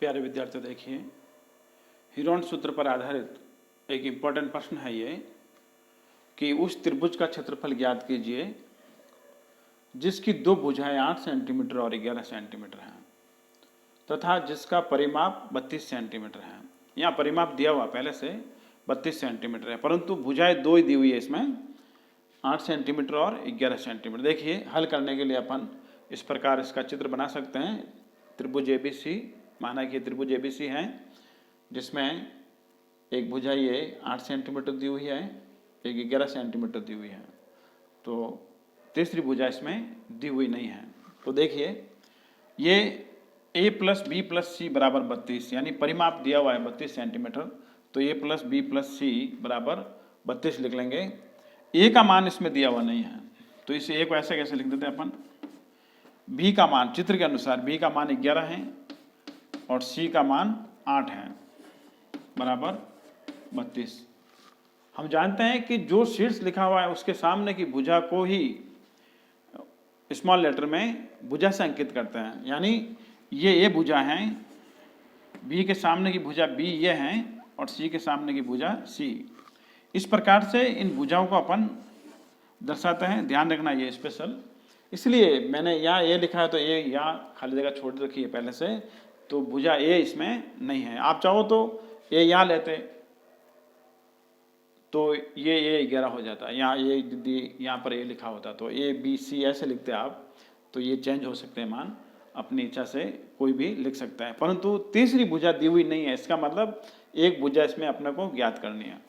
प्यारे विद्यार्थियों, देखिए हीरोन सूत्र पर आधारित एक इम्पॉर्टेंट प्रश्न है ये कि उस त्रिभुज का क्षेत्रफल ज्ञात कीजिए जिसकी दो भुजाएं 8 सेंटीमीटर और 11 सेंटीमीटर हैं तथा जिसका परिमाप 32 सेंटीमीटर है। यहाँ परिमाप दिया हुआ पहले से 32 सेंटीमीटर है, परंतु भुजाएं दो ही दी हुई है इसमें, 8 सेंटीमीटर और 11 सेंटीमीटर। देखिए हल करने के लिए अपन इस प्रकार इसका चित्र बना सकते हैं। त्रिभुज ABC, माना कि त्रिभुज ABC है जिसमें एक भुजा ये 8 सेंटीमीटर दी हुई है, एक 11 सेंटीमीटर दी हुई है, तो तीसरी भुजा इसमें दी हुई नहीं है। तो देखिए ये A + B + C बराबर 32, यानी परिमाप दिया हुआ है 32 सेंटीमीटर, तो A + B + C बराबर 32 लिख लेंगे। A का मान इसमें दिया हुआ नहीं है, तो इसे A को ऐसे कैसे लिख देते हैं अपन। B का मान चित्र के अनुसार B का मान 11 है और C का मान 8 है, बराबर 32। हम जानते हैं कि जो शीर्ष लिखा हुआ है उसके सामने की भुजा को ही स्मॉल लेटर में भुजा से अंकित करते हैं, यानी ये भुजा है, B के सामने की भुजा B ये है और C के सामने की भुजा C। इस प्रकार से इन भुजाओं को अपन दर्शाते हैं, ध्यान रखना ये स्पेशल। इसलिए मैंने यहाँ A लिखा है तो A यहाँ खाली जगह छोड़ रखी है पहले से, तो भुजा A इसमें नहीं है। आप चाहो तो A यहाँ लेते तो ये 11 हो जाता, यहाँ यहाँ पर A लिखा होता तो ABC ऐसे लिखते आप, तो ये चेंज हो सकते हैं मान, अपनी इच्छा से कोई भी लिख सकता है। परंतु तीसरी भुजा दी हुई नहीं है, इसका मतलब एक भुजा इसमें अपने को ज्ञात करनी है।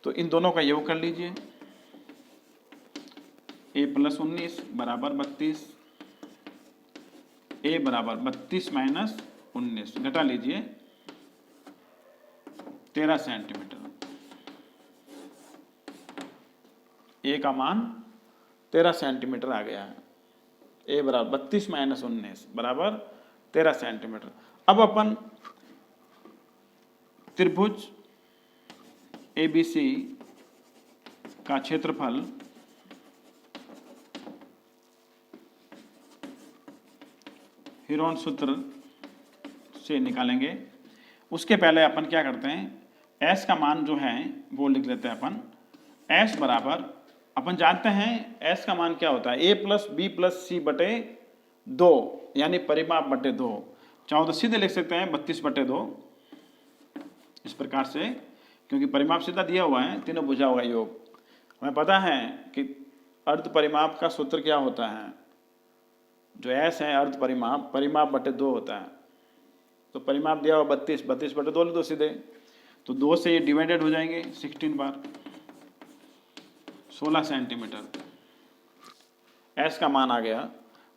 तो इन दोनों का योग कर लीजिए, A + 19 बराबर 32, A बराबर 32 - 19, घटा लीजिए 13 सेंटीमीटर। A का मान 13 सेंटीमीटर आ गया है। A बराबर 32 - 19 बराबर 13 सेंटीमीटर। अब अपन त्रिभुज ABC का क्षेत्रफल हीरोन सूत्र से निकालेंगे। उसके पहले अपन क्या करते हैं, S का मान जो है वो लिख लेते हैं अपन। S बराबर अपन जानते हैं S का मान क्या होता है, A + B + C बटे 2, यानी परिमाप बटे 2। चाहो तो सीधे लिख सकते हैं 32/2 इस प्रकार से, क्योंकि परिमाप सीधा दिया हुआ है, तीनों भुजाओं का योग। हमें पता है कि अर्ध परिमाप का सूत्र क्या होता है, जो S है अर्ध परिमाप, परिमाप बटे 2 होता है। तो परिमाप दिया हुआ 32/2 लिख दो सीधे, तो 2 से ये डिवाइडेड हो जाएंगे 16 बार, 16 सेंटीमीटर S का मान आ गया।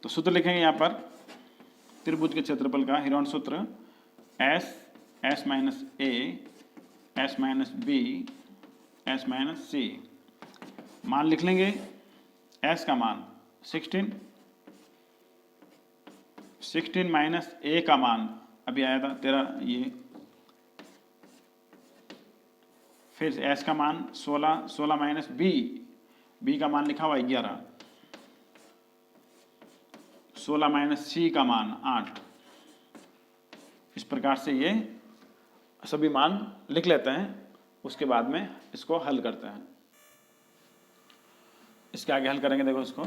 तो सूत्र लिखेंगे यहाँ पर त्रिभुज के क्षेत्रफल का हीरोन सूत्र, S - A S - B S - C। मान लिख लेंगे, S का मान 16 - A का मान अभी आया था 13, ये फिर S का मान 16 - B का मान लिखा हुआ 11, 16 - C का मान 8। इस प्रकार से ये सभी मान लिख लेते हैं, उसके बाद में इसको हल करते हैं। इसके आगे हल करेंगे, देखो इसको,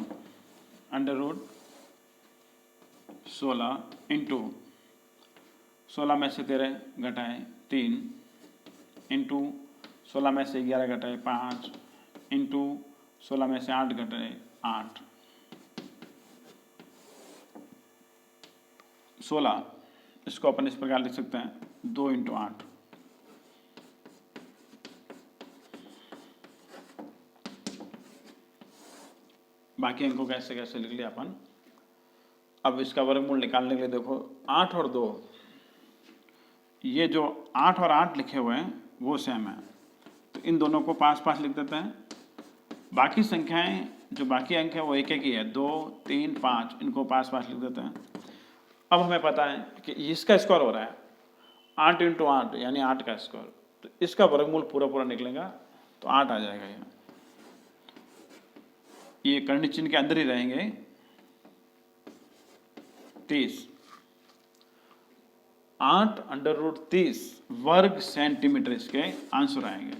√16 इंटू 16 में से 13 घटाए 3 इंटू 16 में से 11 घटाए 5 इंटू 16 में से 8 घटाए 8, 16। इसको अपन इस प्रकार लिख सकते हैं 2 × 8। बाकी अंकों कैसे कैसे लिख लिया अपन। अब इसका वर्गमूल निकालने के लिए देखो 8 और 2, ये जो 8 और 8 लिखे हुए हैं वो सेम है, तो इन दोनों को पास पास लिख देते हैं। बाकी संख्याएं जो बाकी अंक है वो एक एक ही है, 2 3 5, इनको पास पास लिख देते हैं। अब हमें पता है कि इसका स्क्वायर हो रहा है 8 × 8, यानी 8 का स्क्वायर, तो इसका वर्गमूल पूरा पूरा निकलेगा तो 8 आ जाएगा। यहाँ ये कर्ण चिन्ह के अंदर ही रहेंगे 30, 8√30 वर्ग सेंटीमीटर इसके आंसर आएंगे।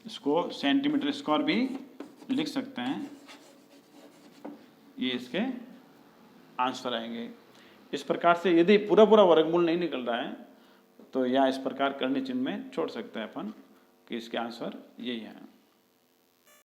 इसको सेंटीमीटर स्क्वायर भी लिख सकते हैं, ये इसके आंसर आएंगे। इस प्रकार से यदि पूरा पूरा वर्गमूल नहीं निकल रहा है तो या इस प्रकार करने चिन्ह में छोड़ सकते हैं अपन कि इसके आंसर यही है।